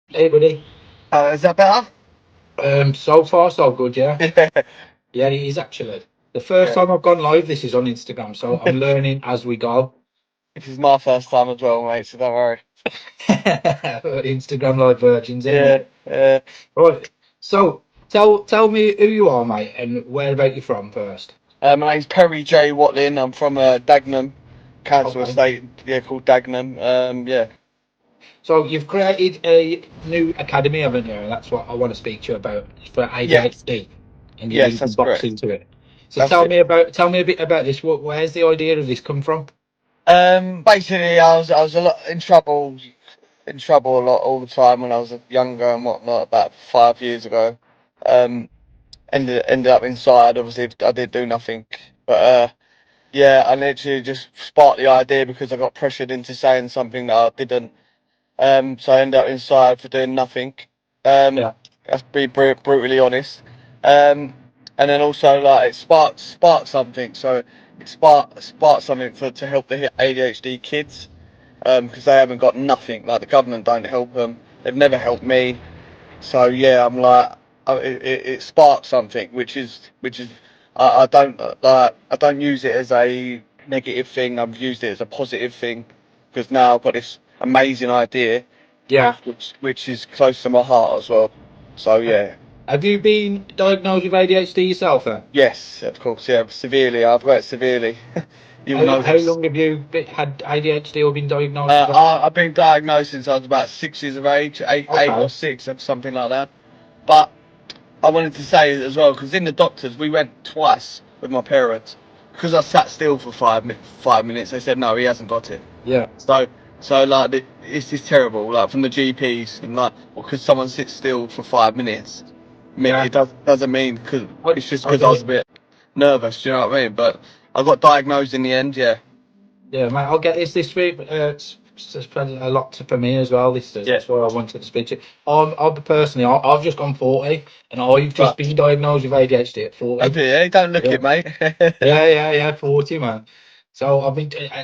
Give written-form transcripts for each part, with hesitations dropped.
Hey, buddy. Is that better? So far so good, yeah. Yeah, Yeah, it is actually. The first yeah. time I've gone live, this is on Instagram, so I'm learning as we go. This is my first time as well, mate, so don't worry. Instagram live virgins, innit? Yeah, yeah. Right. So tell me who you are, mate, and where about you from first. My name's Perry J. Watlin. I'm from Dagenham Council Okay. Estate, yeah, called Dagenham. Yeah. So you've created a new academy, haven't you? And that's what I want to speak to you about for Yeah, ADHD, and you're yes, linking that's correct. boxing to it. So That's it. tell me a bit about this. Where's the idea of this come from? Basically, I was a lot in trouble a lot all the time when I was younger and whatnot, about 5 years ago. Um, ended up inside. Obviously, I did do nothing, but yeah, I literally just sparked the idea because I got pressured into saying something that I didn't. So I ended up inside for doing nothing. Um, Yeah. that's to be brutally honest. Um, and then also like it sparked something. So it sparked something to help the ADHD kids. Because they haven't got nothing. Like the government don't help them. They've never helped me. So yeah, I'm like, it sparked something, which is I don't use it as a negative thing. I've used it as a positive thing because now I've got this amazing idea, Yeah. which is close to my heart as well. So yeah, Have you been diagnosed with ADHD yourself then? yes, of course, yeah, severely. I've got it severely. You'll know How this. long have you had ADHD or been diagnosed with that? I've been diagnosed since I was about 6 years of age, eight or Okay. six, or something like that. But I wanted to say as well because in the doctors we went twice with my parents because I sat still for 5 minutes. They said no, he hasn't got it. Yeah. So like it's just terrible. Like from the GPs and like because someone sits still for 5 minutes, Yeah. it doesn't mean because What? it's just Oh, because I was a bit nervous. Do you know what I mean? But I got diagnosed in the end. Yeah. yeah, mate. I'll get this week. It's been a lot for me as well. This is Yeah. that's why I wanted to speak to you. I'm personally, I've just gone 40, and I've just But been diagnosed with ADHD at I 40. do. Yeah, don't look Yeah. it, mate. Yeah, 40, man. So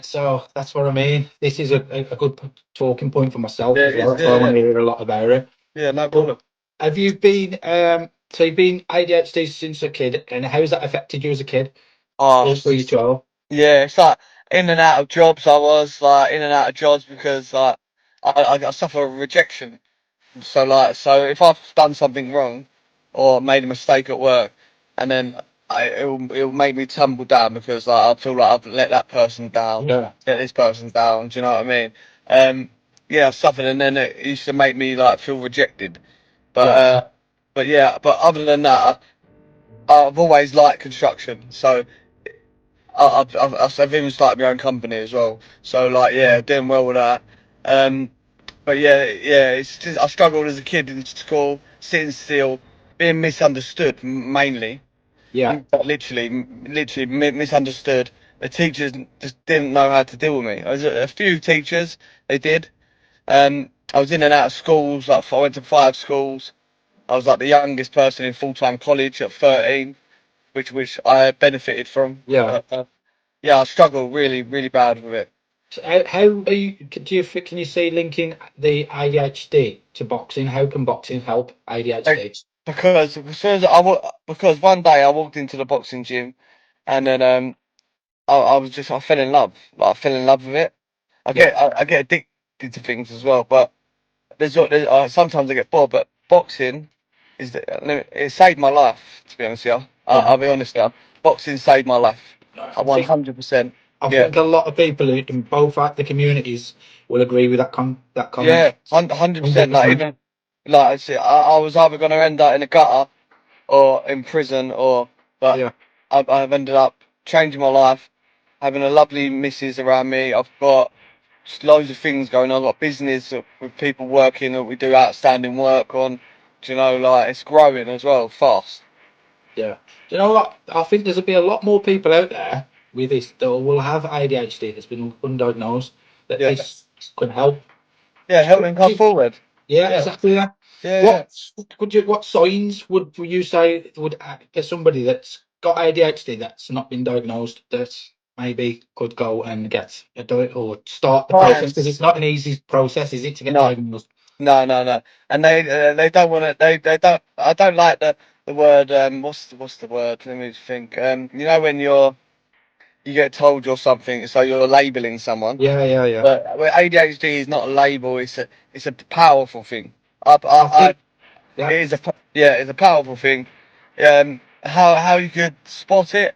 so that's what I mean. This is a good talking point for myself Yeah, as it well. is. That's why I Yeah, want yeah. to hear a lot about it. Yeah, no But problem. have you been so you've been ADHD since a kid, and how has that affected you as a kid? Oh, All through your 12? yeah, it's like in and out of jobs. I was like in and out of jobs because like I suffer rejection. So if I've done something wrong or made a mistake at work, and then it'll make me tumble down because like I feel like I've let that person down, Yeah. let this person down. Do you know what I mean? Um, yeah, I've suffered, and then it used to make me like feel rejected. But Yeah. but other than that, I've always liked construction. So I've even started my own company as well. So like yeah, doing well with that. Um, but yeah, it's just I struggled as a kid in school, sitting still, being misunderstood mainly. Yeah. Literally misunderstood. The teachers just didn't know how to deal with me. There was a few teachers they did. I was in and out of schools. Like I went to 5 schools. I was like the youngest person in full-time college at 13, which I benefited from. Yeah. Yeah, I struggle really bad with it. So how are you? Can you see linking the ADHD to boxing? How can boxing help Like, ADHD? because as soon as because one day I walked into the boxing gym and then I was just I fell in love. Like I fell in love with it. Yeah. I get addicted to things as well, but sometimes I get bored. But boxing it saved my life. To be honest with you, Yeah. I'll be honest with you. Boxing saved my life. I I think 100%. I Yeah, think a lot of people in both the communities will agree with that comment. yeah, 100%. Like 100%. even like I said, I was either going to end up in a gutter or in prison, but Yeah. I've ended up changing my life, having a lovely missus around me. I've got just loads of things going on. I've got business with people working that we do outstanding work on. Do you know, like it's growing as well, fast. Yeah. Do you know what? I think there'll be a lot more people out there with this that will have ADHD that's been undiagnosed that Yeah, this could help. yeah, help Could them come you- forward. Yeah, Yeah, exactly that. yeah, yeah. What what signs would you say would get somebody that's got ADHD that's not been diagnosed that maybe could go and get a do it or start the process? Because Signs. it's not an easy process, is it, to get No, diagnosed? No, no, no. And they don't want to. They don't. I don't like the word. What's the word? Let me just think. You know when you get told you're something, so you're labeling someone. Yeah, yeah, yeah. But ADHD is not a label. It's a powerful thing. I think, yeah, It is yeah, it's a powerful thing. How you could spot it?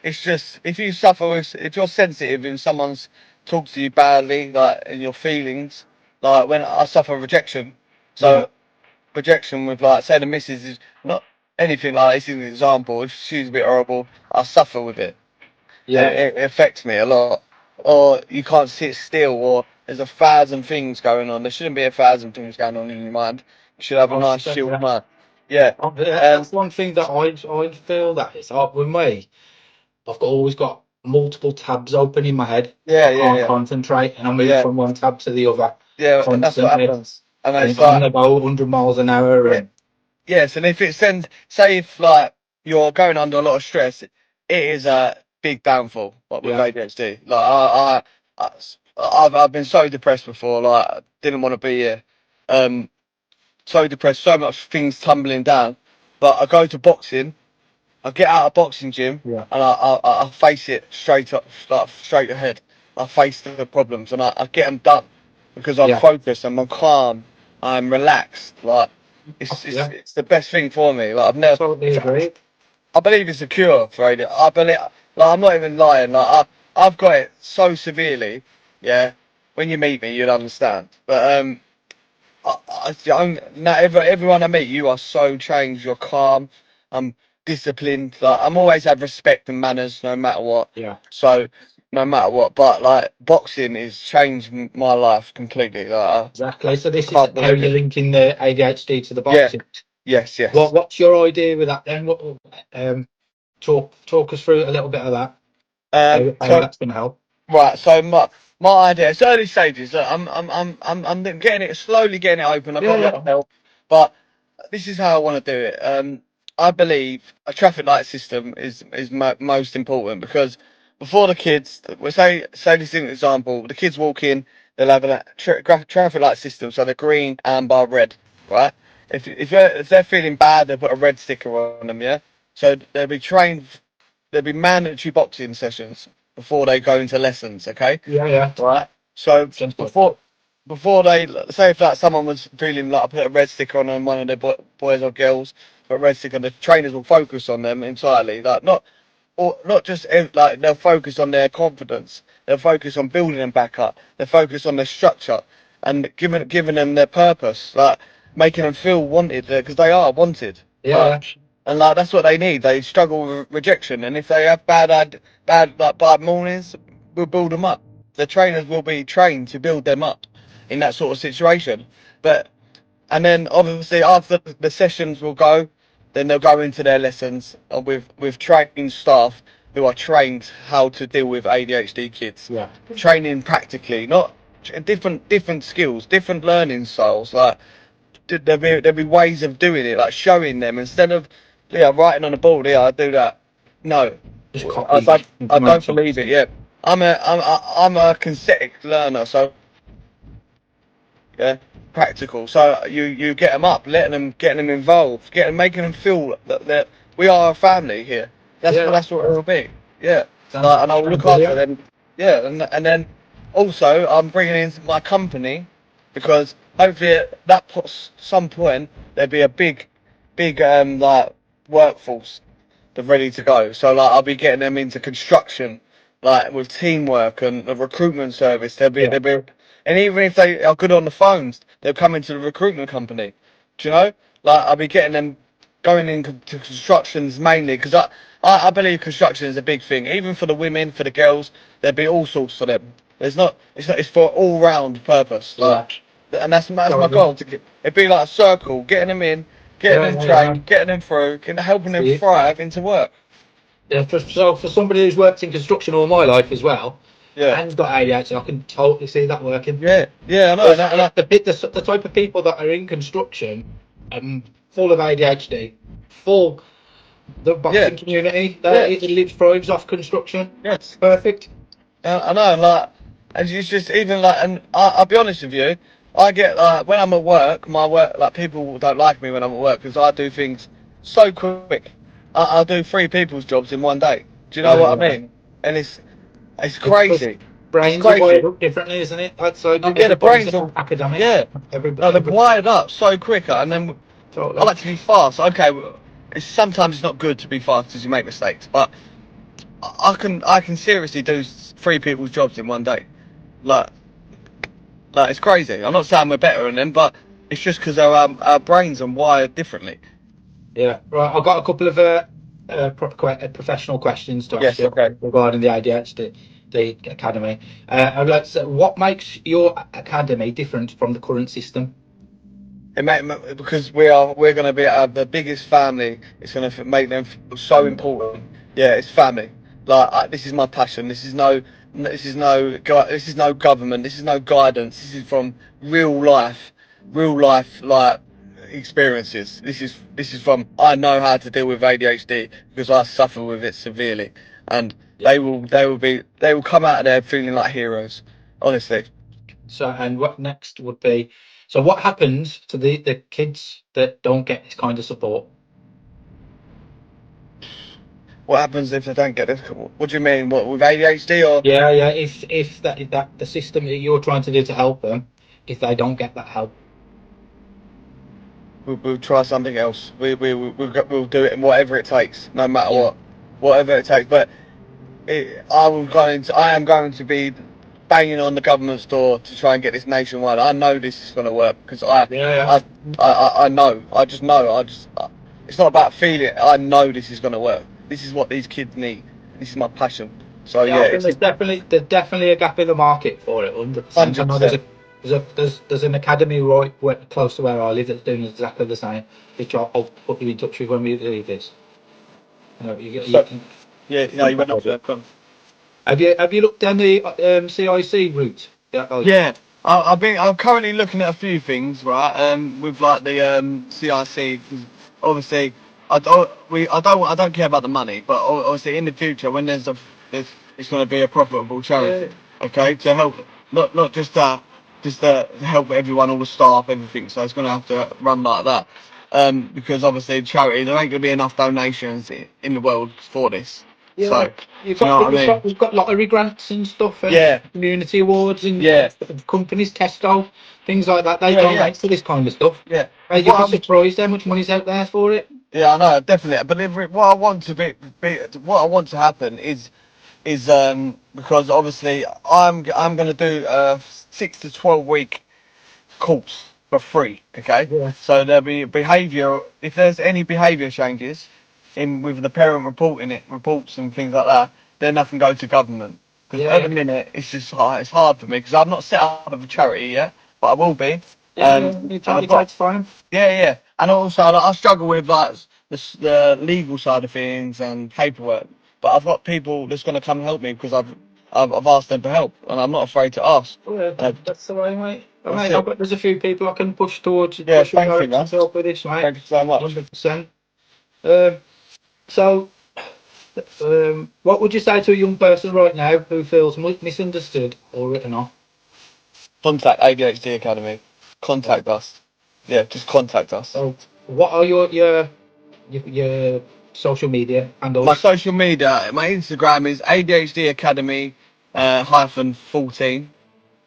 It's just if you suffer with, if you're sensitive and someone's talks to you badly, like in your feelings, like when I suffer rejection, yeah, so rejection with like say the missus is not anything like this is an example. If she's a bit horrible, I suffer with it. yeah. It affects me a lot. Or you can't sit still, or there's a thousand things going on. There shouldn't be a thousand things going on in your mind. You should have a nice 100%, chilled yeah. mind. Yeah. That's one thing that I feel that it's hard with me. Always got multiple tabs open in my head. Yeah, I yeah, can't yeah, concentrate, and I move yeah, from one tab to the other yeah. That's what constantly. happens. And And it's if I'm like, gonna go 100 miles an hour, yeah, and yes. And if it sends, say if like you're going under a lot of stress, it is a big downfall. Like with yeah, ADHD, like I've been so depressed before. Like I didn't want to be here. Um, so depressed, so much things tumbling down. But I go to boxing. I get out of boxing gym yeah, and I face it straight up, like straight ahead. I face the problems and I get them done because I'm yeah, focused and I'm calm. I'm relaxed. Like yeah. it's the best thing for me. Like I've I never. totally agree. I believe it's a cure for ADHD. I believe. Like I'm not even lying. I've got it so severely. Yeah. When you meet me, you'll understand. But now everyone I meet, you are so changed. You're calm. I'm disciplined. Like I'm always have respect and manners, no matter what. Yeah, So no matter what, but like boxing has changed my life completely. Like exactly. So this I is can't how believe you're it. linking the ADHD to the Yeah. boxing. Yes. Yes. What's your idea with that then? Um, talk us through a little bit of that. How So that's going to help. right. So my idea. It's early stages. Look, I'm getting it slowly, getting it open. I've Yeah, got a yeah, lot of help, but this is how I want to do it. I believe a traffic light system is most important because before the kids, we say this is an example. The kids walk in, they'll have a traffic light system, so they're green, amber, red, right? If they're feeling bad, they put a red sticker on them, yeah. So they'll be trained. There'll be mandatory boxing sessions before they go into lessons, okay? yeah, yeah. Right. So Simple. before they say if like someone was feeling like I put a red sticker on one of the boys or girls, put a red sticker, the trainers will focus on them entirely. Like not just like they'll focus on their confidence. They'll focus on building them back up. They'll focus on their structure and giving them their purpose, like making them feel wanted because they are wanted. Yeah, Like yeah, and like that's what they need. They struggle with rejection, and if they have bad mornings, we'll build them up. The trainers will be trained to build them up in that sort of situation. But and then obviously after the sessions will go, then they'll go into their lessons with trained staff who are trained how to deal with ADHD kids. yeah, Training practically, not different skills, different learning styles. Like there'll be ways of doing it, like showing them instead of yeah writing on a board. Yeah, I do that. No, just I copy don't. I don't information. believe it. Yeah, I'm a kinetic learner, so yeah, practical. So you get them up, getting them involved, making them feel that we are a family here. Yeah, That's what it will be. Yeah, sounds and I'll sounds look after brilliant. them. Yeah, and then also I'm bringing in my company because hopefully at some point there'll be a big like workforce they're ready to go. So like I'll be getting them into construction, like with teamwork and a recruitment service. Yeah, And even if they are good on the phones, they'll come into the recruitment company. Do you know? Like I'll be getting them going into constructions mainly because I believe construction is a big thing. Even for the women, for the girls, there'll be all sorts for them. It's for all round purpose. yeah. And that's my Totally. goal to get. It'd be like a circle, getting them in, getting Yeah, them yeah, yeah. trained, getting them through, helping them See it. thrive into work. Yeah, so for somebody who's worked in construction all my life as well, Yeah, and got ADHD, I can totally see that working. yeah, I know. Because the type of people that are in construction, full of ADHD, full the Yeah, boxing community, that yeah, it lives thrives off construction. yes. Perfect. I know, like, and it's just even like, and I'll be honest with you. I get when I'm at work, my work like people don't like me when I'm at work because I do things so quick. I do three people's jobs in one day. Do you know what I Yeah. mean? And it's It's because crazy. It's brains are wired crazy. up differently, isn't it? Like, so not Yeah, the everybody's brains an are academic. yeah. No, they're Every wired up so quicker, and then I totally. like to be fast. Okay, well, it's sometimes it's not good to be fast because you make mistakes, but I can seriously do three people's jobs in one day. Like like it's crazy. I'm not saying we're better than them, but it's just because our brains are wired differently. Yeah. Right. I've got a couple of professional questions to ask Yes. you Okay. regarding the ADHD, the academy. I'd like to say, what makes your academy different from the current system? Because we're going to be the biggest family. It's going to make them feel so important. Yeah, it's family. Like this is my passion. This is no government. This is no guidance. This is from real life like experiences. This is from I know how to deal with ADHD because I suffer with it severely, and Yeah. they will come out of there feeling like heroes. Honestly. So, and what next would be, so what happens to the kids that don't get this kind of support? What happens if they don't get this? What do you mean? What with ADHD or Yeah, yeah. If that the system that you're trying to do to help them, if they don't get that help, we'll try something else. We'll do it in whatever it takes, no matter yeah, what, whatever it takes. But I am going to be banging on the government's door to try and get this nationwide. I know this is going to work because yeah, yeah. I know. I just know. It's not about feeling it. I know this is going to work. This is what these kids need. This is my passion. So Yeah, yeah, I think it's there's definitely a gap in the market for it, 100%. I hundred know there's percent. a there's an academy right close to where I live that's doing exactly the same, which I'll put you in touch with when we leave this. You So can yeah, no, you contact went off with. there. Come. Have you looked down the CIC route? Yeah, like, Yeah, I'm currently looking at a few things, right? With like the CIC, 'cause obviously I don't care about the money, but obviously in the future when there's it's going to be a profitable yeah, charity, okay, to help not just help everyone, all the staff, everything. So it's going to have to run like that, because obviously charity there ain't going to be enough donations in the world for this. yeah. So do you know what I mean? We've got lottery grants and stuff and Yeah, community awards and yeah, companies, Tesco, things like that. They yeah, yeah, donate to this kind of stuff. yeah. Mate, Because you'd be what I'm surprised how much money's out there for it. Yeah, I know, definitely. But what I want to what I want to happen is because obviously I'm gonna do a 6 to 12 week course for free. Okay, Yeah, so there'll be behaviour. If there's any behaviour changes in with the parent reporting it, reports and things like that, then I can go to government. Because yeah, at the yeah, minute it's just hard. It's hard for me because I'm not set up with a charity yet, but I will be. yeah, yeah. And I've It got takes time. yeah, yeah, and also like, I struggle with like the legal side of things and paperwork. But I've got people that's going to come help me because I've asked them for help, and I'm not afraid to ask. Oh, yeah, Uh, that's the way, mate. that's Mate, it. there's a few people I can push towards, Yeah, push in thank you, direction man. to help with this, mate. Thank you so much. 100%. Um, so, what would you say to a young person right now who feels misunderstood or written off? Contact ADHD Academy. Contact us. Yeah, just contact us. So, what are your social media My handles? social media, my Instagram is ADHD Academy hyphen 14.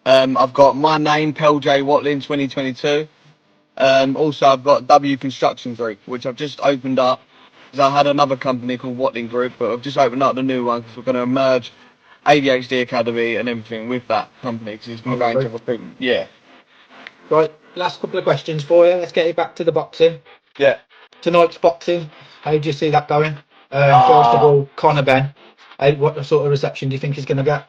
I've got my name, Pel J Watlin 2022. Also, I've got W Construction Group, which I've just opened up because I had another company called Watling Group, but I've just opened up the new one because we're going to merge ADHD Academy and everything with that company because it's Oh, going to go into lovely. recruitment. Yeah, Right, last couple of questions for you. Let's get it back to the boxing. yeah. Tonight's boxing. How do you see that going? First of Ah, all, Conor Ben. What sort of reception do you think he's going to get?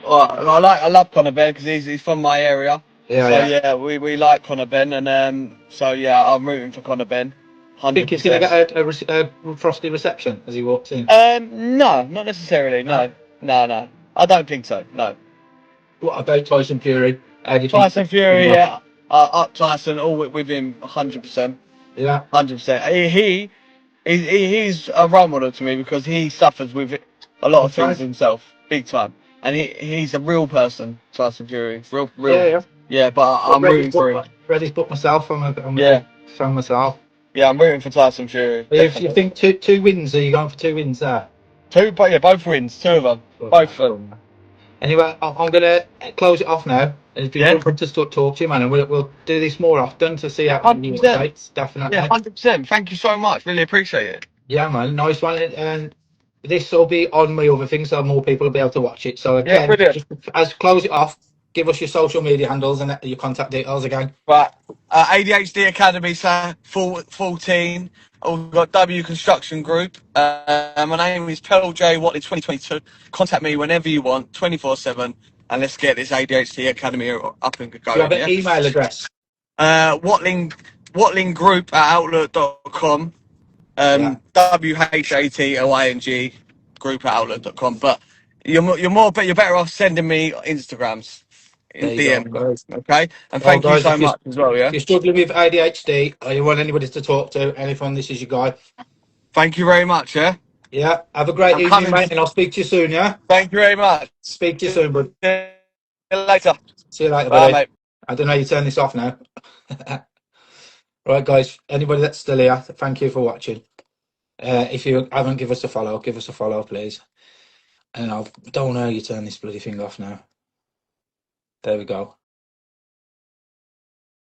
I love Conor Ben because he's from my area. Yeah, So yeah. yeah, we like Conor Ben, and so yeah, I'm rooting for Conor Ben, Think hundred he's going to percent. get a frosty reception as he walks in? No, not necessarily. No. No, no, no. I don't think so. No. What about Tyson Fury? How do you think? Tyson Fury, yeah, up Tyson, all with him, 100%, Yeah. 100%. He's a role model to me because he suffers with a lot of things Okay. himself, big time, and he's a real person, Tyson Fury, real, Yeah, real. yeah. Yeah, but I'm rooting for him. Ready to put myself. I'm a Yeah, big fan myself. yeah, I'm rooting for Tyson Fury. If you Definitely. think two wins, are you going for 2 wins there? Two, but yeah, both wins. Two of them. Both of them. Anyway, I'm gonna close it off now. It's been Yeah. good to talk to you, man, and we'll do this more often to see how new 100%. updates. Definitely. Yeah, 100%. Thank you so much. Really appreciate it. Yeah, man, nice one. And this will be on my other thing, so more people will be able to watch it. So Yeah, again, brilliant. just as close it off, give us your social media handles and your contact details again. Right. ADHD Academy 14. I've got W Construction Group. My name is Pearl J. Watley 2022. Contact me whenever you want, 24/7, and let's get this ADHD Academy up and Do you have going. an Yeah. email address? Watling Group at outlook.com. Yeah. WHATLING group at outlook.com. But you're better off sending me Instagrams There in you go, DM. guys. Okay, and Well, thank you guys, so much as well. if Yeah, you're struggling with ADHD or you want anybody to talk to, anyone, this is your guy. thank you very much. Yeah, Yeah. Have a great I'm evening, coming. mate, and I'll speak to you soon. Yeah. Thank you very much. Speak to you See soon, bud. you later. See you later, Bye, buddy. mate. I don't know how you turn this off now. Right, guys. Anybody that's still here, thank you for watching. If you haven't, give us a follow, please. And I don't know how you turn this bloody thing off now. There we go.